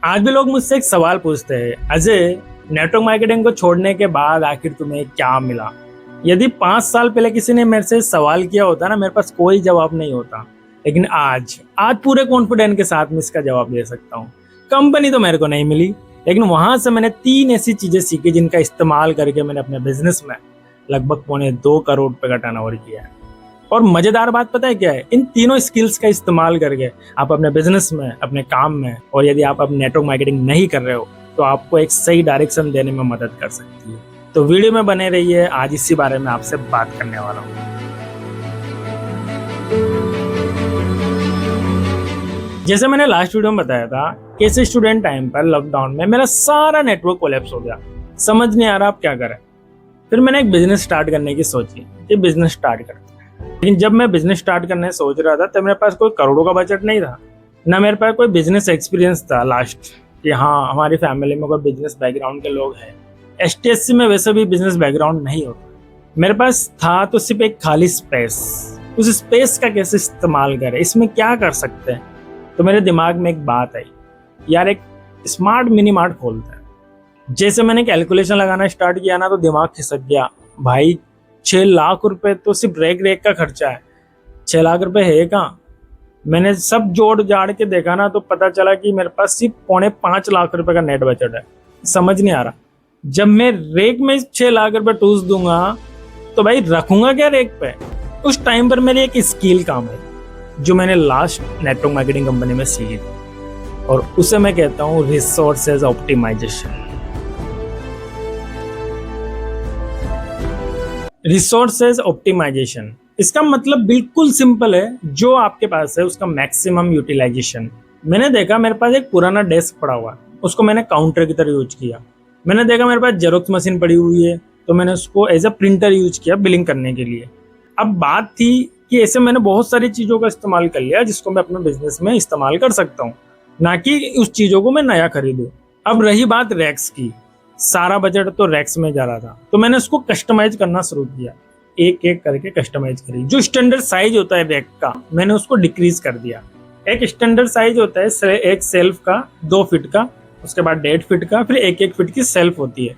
आज भी लोग मुझसे एक सवाल पूछते हैं, अजय, नेटवर्क मार्केटिंग को छोड़ने के बाद आखिर तुम्हें क्या मिला। यदि 5 साल पहले किसी ने मेरे से सवाल किया होता ना, मेरे पास कोई जवाब नहीं होता। लेकिन आज आज पूरे कॉन्फिडेंस के साथ मैं इसका जवाब दे सकता हूँ। कंपनी तो मेरे को नहीं मिली, लेकिन वहां से मैंने 3 ऐसी चीजें सीखी जिनका इस्तेमाल करके मैंने अपने बिजनेस में लगभग 2.25 करोड़ रुपए का टर्नओवर किया है। और मजेदार बात पता है क्या है, इन तीनों स्किल्स का इस्तेमाल करके आप अपने बिजनेस में, अपने काम में, और यदि आप अब नेटवर्क मार्केटिंग नहीं कर रहे हो तो आपको एक सही डायरेक्शन देने में मदद कर सकती है। तो वीडियो में बने रहिए, आज इसी बारे में आपसे बात करने वाला हूँ। जैसे मैंने लास्ट वीडियो में बताया था, कैसे स्टूडेंट टाइम पर लॉकडाउन में मेरा सारा नेटवर्क कोलैप्स हो गया, समझ नहीं आ रहा आप क्या करें। फिर मैंने एक बिजनेस स्टार्ट करने की सोची कि बिजनेस स्टार्ट करते हैं। लेकिन जब मैं बिजनेस स्टार्ट करने सोच रहा था तब मेरे पास कोई करोड़ों का बजट नहीं था, ना मेरे पास कोई बिजनेस एक्सपीरियंस था लास्ट कि हाँ हमारी फैमिली में कोई बिजनेस बैकग्राउंड के लोग हैं। एचटीएससी में वैसे भी बिजनेस बैकग्राउंड नहीं होता। मेरे पास था तो सिर्फ एक खाली स्पेस। उस स्पेस का कैसे इस्तेमाल करें, इसमें क्या कर सकते हैं। तो मेरे दिमाग में एक बात आई, यार एक स्मार्ट मिनी मार्ट खोलते हैं। जैसे मैंने कैलकुलेशन लगाना स्टार्ट किया ना तो दिमाग खिसक गया। भाई 6 लाख रुपए तो सिर्फ रेक का खर्चा है। 6 लाख रुपए है कहाँ। मैंने सब जोड़ जाड़ के देखा ना तो पता चला कि मेरे पास सिर्फ 4.5 लाख रुपए का नेट बजट है। समझ नहीं आ रहा, जब मैं रेक में 6 लाख रुपए टूस दूंगा तो भाई रखूंगा क्या रेक पे। उस टाइम पर मेरी एक स्किल काम है जो मैंने लास्ट नेटवर्क मार्केटिंग कंपनी में सीखी थी, और उसे मैं कहता हूँ रिसोर्सेज ऑप्टिमाइजेशन। रिसोर्सेज ऑप्टिमाइजेशन, इसका मतलब बिल्कुल सिंपल है, जो आपके पास है उसका मैक्सिमम यूटिलाइजेशन। मैंने देखा मेरे पास एक पुराना डेस्क पड़ा हुआ है, उसको मैंने काउंटर की तरह यूज किया। मैंने देखा मेरे पास जेरोक्स मशीन पड़ी हुई है तो मैंने उसको एज अ प्रिंटर यूज किया बिलिंग करने के लिए। अब बात थी कि ऐसे मैंने बहुत सारी चीज़ों का इस्तेमाल कर लिया जिसको मैं अपने बिजनेस में इस्तेमाल कर सकता हूँ, ना कि उस चीज़ों को मैं नया खरीदूँ। अब रही बात रैक्स की, सारा बजट तो रैक्स में जा रहा था तो मैंने उसको कस्टमाइज करना शुरू किया। एक एक करके कस्टमाइज करी। जो स्टैंडर्ड साइज होता है रैक का मैंने उसको डिक्रीज कर दिया। एक स्टैंडर्ड साइज होता है एक सेल्फ का 2 फीट का, उसके बाद 1.5 फीट का, फिर 1 फीट की सेल्फ होती है।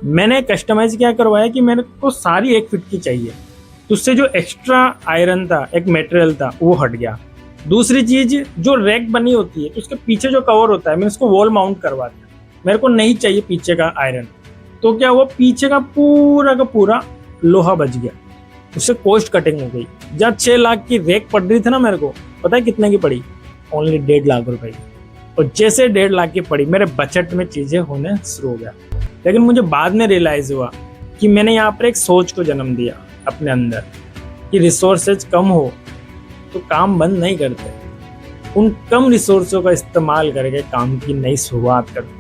मैंने कस्टमाइज क्या करवाया कि मेरे को सारी 1 फीट की चाहिए, तो उससे जो एक्स्ट्रा आयरन था, एक मटेरियल था, वो हट गया। दूसरी चीज, जो रैक बनी होती है तो उसके पीछे जो कवर होता है मैंने उसको वॉल माउंट करवा दिया। मेरे को नहीं चाहिए पीछे का आयरन, तो क्या हुआ, पीछे का पूरा लोहा बच गया। उससे कॉस्ट कटिंग हो गई। जब 6 लाख की रैक पड़ रही थी ना, मेरे को पता है कितने की पड़ी, ओनली 1.5 लाख रुपए की। और जैसे 1.5 लाख की पड़ी मेरे बजट में चीजें होने शुरू हो गया। लेकिन मुझे बाद में रियलाइज हुआ कि मैंने यहाँ पर एक सोच को जन्म दिया अपने अंदर कि रिसोर्सेज कम हो तो काम बंद नहीं करते, उन कम रिसोर्सों का इस्तेमाल करके काम की नई शुरुआत करते हैं।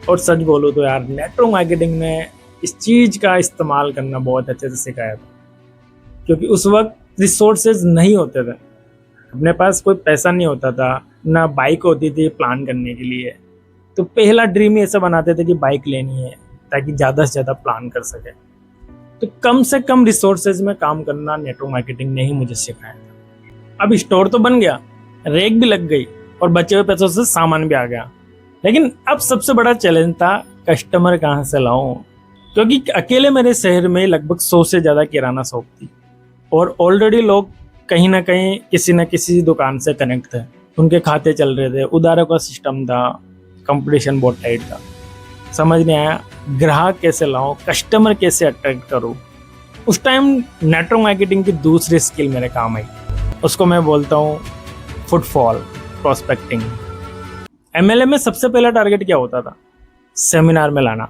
और सच बोलो तो यार नेटवर्क मार्केटिंग में इस चीज का इस्तेमाल करना बहुत अच्छे से सिखाया था, क्योंकि उस वक्त रिसोर्सेज नहीं होते थे, अपने पास कोई पैसा नहीं होता था, ना बाइक होती थी प्लान करने के लिए। तो पहला ड्रीम ही ऐसा बनाते थे कि बाइक लेनी है ताकि ज़्यादा से ज़्यादा प्लान कर सके। तो कम से कम रिसोर्सेज में काम करना नेटवर्क मार्केटिंग ने ही मुझे सिखाया था। अब स्टोर तो बन गया, रेक भी लग गई और बचे हुए पैसों से सामान भी आ गया। लेकिन अब सबसे बड़ा चैलेंज था कस्टमर कहाँ से लाऊं, क्योंकि अकेले मेरे शहर में लगभग 100 से ज़्यादा किराना शॉप थी और ऑलरेडी लोग कहीं ना कहीं किसी न किसी दुकान से कनेक्ट थे, उनके खाते चल रहे थे, उधारों का सिस्टम था, कंपटीशन बहुत टाइट था। समझ नहीं आया ग्राहक कैसे लाऊं, कस्टमर कैसे अट्रैक्ट करूं। उस टाइम नेटवर्क मार्केटिंग की दूसरी स्किल मेरे काम आई, उसको मैं बोलता हूँ फुटफॉल प्रोस्पेक्टिंग। एमएलए में सबसे पहला टारगेट क्या होता था, सेमिनार में लाना।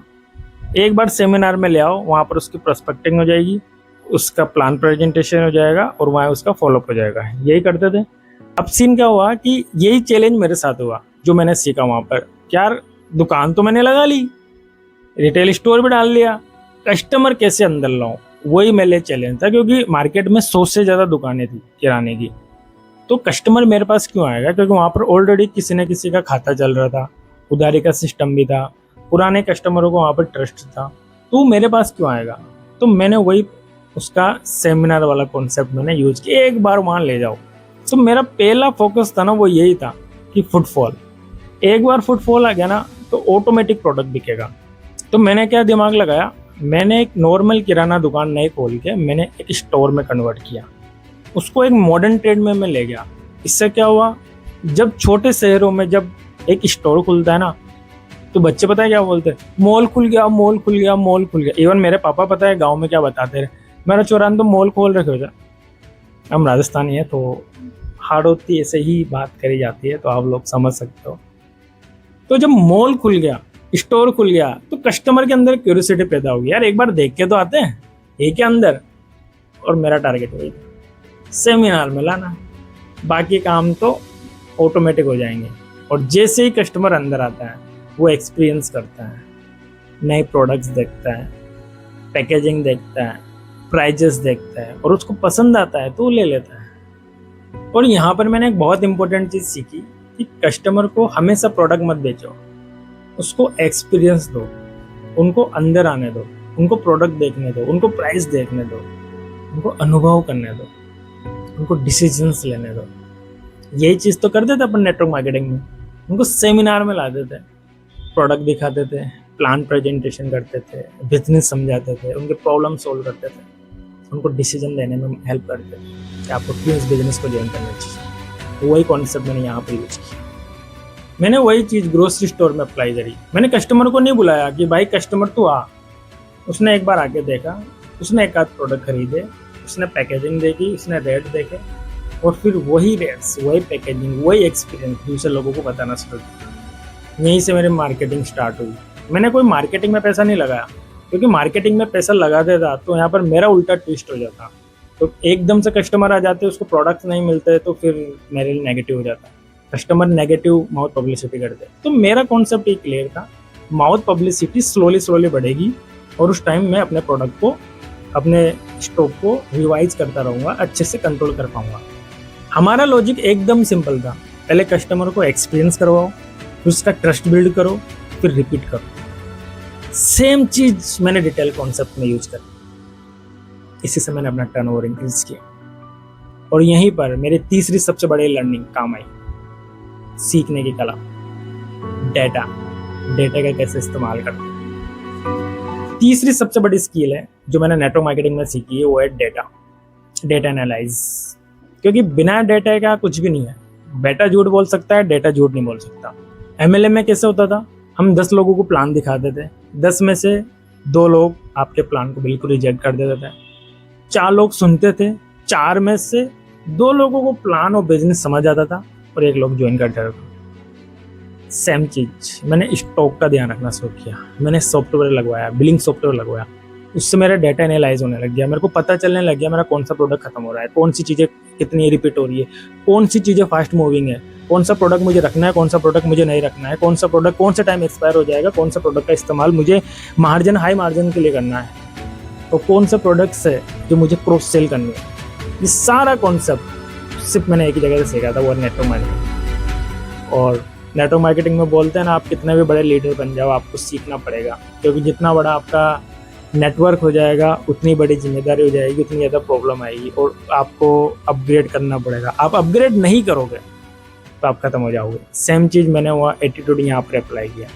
एक बार सेमिनार में ले आओ, वहाँ पर उसकी प्रोस्पेक्टिंग हो जाएगी, उसका प्लान प्रेजेंटेशन हो जाएगा और वहाँ उसका फॉलोअप हो जाएगा। यही करते थे। अब सीन क्या हुआ कि यही चैलेंज मेरे साथ हुआ जो मैंने सीखा वहाँ पर। यार दुकान तो मैंने लगा ली, रिटेल स्टोर भी डाल लिया, कस्टमर कैसे अंदर लाऊं, वही मेरे लिए चैलेंज था, क्योंकि मार्केट में 100 से ज़्यादा दुकानें थी किराने की। तो कस्टमर मेरे पास क्यों आएगा, क्योंकि वहाँ पर ऑलरेडी किसी न किसी का खाता चल रहा था, उधारी का सिस्टम भी था, पुराने कस्टमरों को वहाँ पर ट्रस्ट था, तो मेरे पास क्यों आएगा। तो मैंने वही उसका सेमिनार वाला कॉन्सेप्ट मैंने यूज किया, एक बार वहाँ ले जाओ। तो मेरा पहला फोकस था ना वो यही था कि फुटफॉल, एक बार फुटफॉल आ गया ना तो ऑटोमेटिक प्रोडक्ट बिकेगा। तो मैंने क्या दिमाग लगाया, मैंने एक नॉर्मल किराना दुकान नहीं खोल के मैंने एक स्टोर में कन्वर्ट किया, उसको एक मॉडर्न ट्रेड में मैं ले गया। इससे क्या हुआ, जब छोटे शहरों में जब एक स्टोर खुलता है ना तो बच्चे पता है क्या बोलते हैं, मॉल खुल गया, मॉल खुल गया, मॉल खुल गया। इवन मेरे पापा पता है गांव में क्या बताते रहे, मेरा चौरान तो मॉल खोल रखे हो जाए। हम राजस्थानी है तो हार्ड होती ऐसे ही बात करी जाती है, तो आप लोग समझ सकते हो। तो जब मॉल खुल गया, स्टोर खुल गया, तो कस्टमर के अंदर क्यूरियोसिटी पैदा होगी, यार एक बार देख के तो आते हैं ये क्या अंदर। और मेरा टारगेट वही था, सेमिनार में लाना, बाकी काम तो ऑटोमेटिक हो जाएंगे। और जैसे ही कस्टमर अंदर आता है वो एक्सपीरियंस करता है, नए प्रोडक्ट्स देखता है, पैकेजिंग देखता है, प्राइजेस देखता है और उसको पसंद आता है तो वो ले लेता है। और यहाँ पर मैंने एक बहुत इंपॉर्टेंट चीज़ सीखी कि कस्टमर को हमेशा प्रोडक्ट मत बेचो, उसको एक्सपीरियंस दो, उनको अंदर आने दो, उनको प्रोडक्ट देखने दो, उनको प्राइस देखने दो, उनको अनुभव करने दो, उनको डिसीजंस लेने दो। यही चीज़ तो करते थे अपन नेटवर्क मार्केटिंग में, उनको सेमिनार में ला देते, प्रोडक्ट दिखाते थे, प्लान प्रेजेंटेशन करते थे, बिजनेस समझाते थे, उनके प्रॉब्लम सोल्व करते थे, उनको डिसीजन लेने में हेल्प करते थे कि आपको क्यों इस बिजनेस को ज्वाइन करना चाहिए। तो वही कॉन्सेप्ट मैंने यहाँ पर यूज किया। मैंने वही चीज़ ग्रोसरी स्टोर में अप्लाई करी। मैंने कस्टमर को नहीं बुलाया कि भाई कस्टमर तू आ, उसने एक बार आके देखा, उसने एक आध प्रोडक्ट खरीदे, उसने पैकेजिंग देखी, उसने रेट देखे और फिर वही रेट्स, वही पैकेजिंग, वही एक्सपीरियंस दूसरे लोगों को बताना शुरू किया। यहीं से मेरी मार्केटिंग स्टार्ट हुई। मैंने कोई मार्केटिंग में पैसा नहीं लगाया, क्योंकि मार्केटिंग में पैसा लगा देता तो यहाँ पर मेरा उल्टा ट्विस्ट हो जाता। तो एकदम से कस्टमर आ जाते, उसको प्रोडक्ट्स नहीं मिलते तो फिर मेरे लिए नेगेटिव हो जाता। कस्टमर नेगेटिव माउथ पब्लिसिटी करते। तो मेरा कॉन्सेप्ट एक क्लियर था, माउथ पब्लिसिटी स्लोली बढ़ेगी और उस टाइम मैं अपने प्रोडक्ट को, अपने स्टॉक को रिवाइज करता रहूँगा, अच्छे से कंट्रोल कर पाऊँगा। हमारा लॉजिक एकदम सिंपल था, पहले कस्टमर को एक्सपीरियंस करवाओ, फिर उसका ट्रस्ट बिल्ड करो, फिर रिपीट करो। सेम चीज़ मैंने डिटेल कॉन्सेप्ट में यूज करी। इसी से मैंने अपना टर्नओवर इंक्रीज किया और यहीं पर मेरी तीसरी सबसे बड़ी लर्निंग काम आई, सीखने की कला, डेटा का कैसे इस्तेमाल करते हैं। तीसरी सबसे बड़ी स्किल है जो मैंने नेटवर्क मार्केटिंग में सीखी है, वो है डेटा एनालाइज। क्योंकि बिना डेटा का कुछ भी नहीं है। बेटा झूठ बोल सकता है, डेटा झूठ नहीं बोल सकता। MLM में कैसे होता था, हम 10 लोगों को प्लान दिखाते थे, 10 में से 2 लोग आपके प्लान को बिल्कुल रिजेक्ट कर देते थे, 4 लोग सुनते थे, 4 में से 2 लोगों को प्लान और बिजनेस समझ आता था और 1 लोग ज्वाइन करते थे। सेम चीज मैंने स्टॉक का ध्यान रखना शुरू किया। मैंने सॉफ्टवेयर लगवाया, बिलिंग सॉफ्टवेयर लगवाया, उससे मेरा डेटा एनालाइज होने लग गया। मेरे को पता चलने लग गया मेरा कौन सा प्रोडक्ट खत्म हो रहा है, कौन सी चीज़ें कितनी रिपीट हो रही है, कौन सी चीज़ें फास्ट मूविंग है, कौन सा प्रोडक्ट मुझे रखना है, कौन सा प्रोडक्ट मुझे नहीं रखना है, कौन सा प्रोडक्ट कौन सा टाइम एक्सपायर हो जाएगा, कौन सा प्रोडक्ट का इस्तेमाल मुझे हाई मार्जिन के लिए करना है, और कौन सा प्रोडक्ट्स है जो मुझे क्रॉस सेल करनी है। ये सारा कॉन्सेप्ट सिर्फ मैंने एक ही जगह से सीखा था, वो नेटवर्क मार्केटिंग। और नेटवर्क मार्केटिंग में बोलते हैं ना, आप कितने भी बड़े लीडर बन जाओ, आपको सीखना पड़ेगा, क्योंकि जितना बड़ा आपका नेटवर्क हो जाएगा उतनी बड़ी जिम्मेदारी हो जाएगी, उतनी ज़्यादा प्रॉब्लम आएगी और आपको अपग्रेड करना पड़ेगा। आप अपग्रेड नहीं करोगे तो आप खत्म हो जाओगे। सेम चीज़ मैंने वो एटीट्यूड यहाँ पर अप्लाई किया।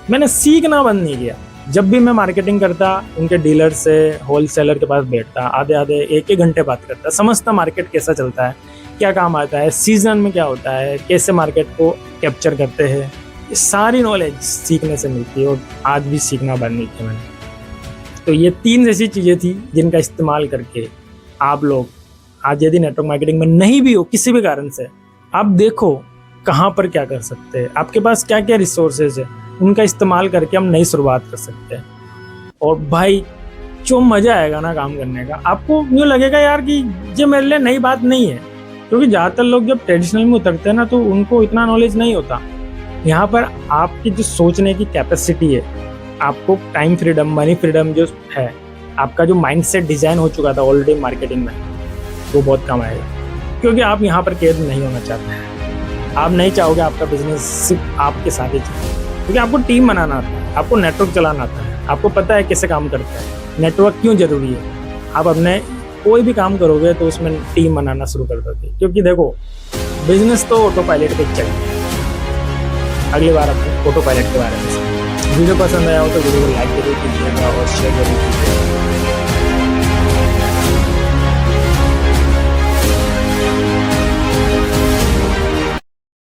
मैंने सीखना बंद नहीं किया। जब भी मैं मार्केटिंग करता, उनके डीलर से, होलसेलर के पास बैठता, आधे 1-1 घंटे बात करता, समझता मार्केट कैसा चलता है, क्या काम आता है, सीजन में क्या होता है, कैसे मार्केट को कैप्चर करते हैं। ये सारी नॉलेज सीखने से मिलती है और आज भी सीखना बंद नहीं किया मैंने। तो ये 3 ऐसी चीज़ें थी जिनका इस्तेमाल करके आप लोग आज यदि नेटवर्क मार्केटिंग में नहीं भी हो किसी भी कारण से, आप देखो कहाँ पर क्या कर सकते हैं, आपके पास क्या क्या रिसोर्सेज है, उनका इस्तेमाल करके हम नई शुरुआत कर सकते हैं। और भाई जो मज़ा आएगा ना काम करने का, आपको यूँ लगेगा यार कि ये मेरे लिए नई बात नहीं है। क्योंकि ज़्यादातर लोग जब ट्रेडिशनल में उतरते हैं ना तो उनको इतना नॉलेज नहीं होता। यहाँ पर आपकी जो सोचने की कैपेसिटी है, आपको टाइम फ्रीडम, मनी फ्रीडम जो है, आपका जो माइंडसेट डिज़ाइन हो चुका था ऑलरेडी मार्केटिंग में, वो बहुत काम आएगा। क्योंकि आप यहाँ पर कैद नहीं होना चाहते हैं। आप नहीं चाहोगे आपका बिजनेस सिर्फ आपके साथ ही चले, क्योंकि आपको टीम बनाना आता है, आपको नेटवर्क चलाना आता है, आपको पता है कैसे काम करता है, नेटवर्क क्यों ज़रूरी है। आप अपने कोई भी काम करोगे तो उसमें टीम बनाना शुरू कर दोगे। क्योंकि देखो बिजनेस तो ऑटो पायलट पे चलेगा, अगली बार अपने ऑटो पायलट के बारे में। वीडियो पसंद आया हो तो वीडियो को लाइक जरूर कीजिएगा और शेयर जरूर कीजिएगा।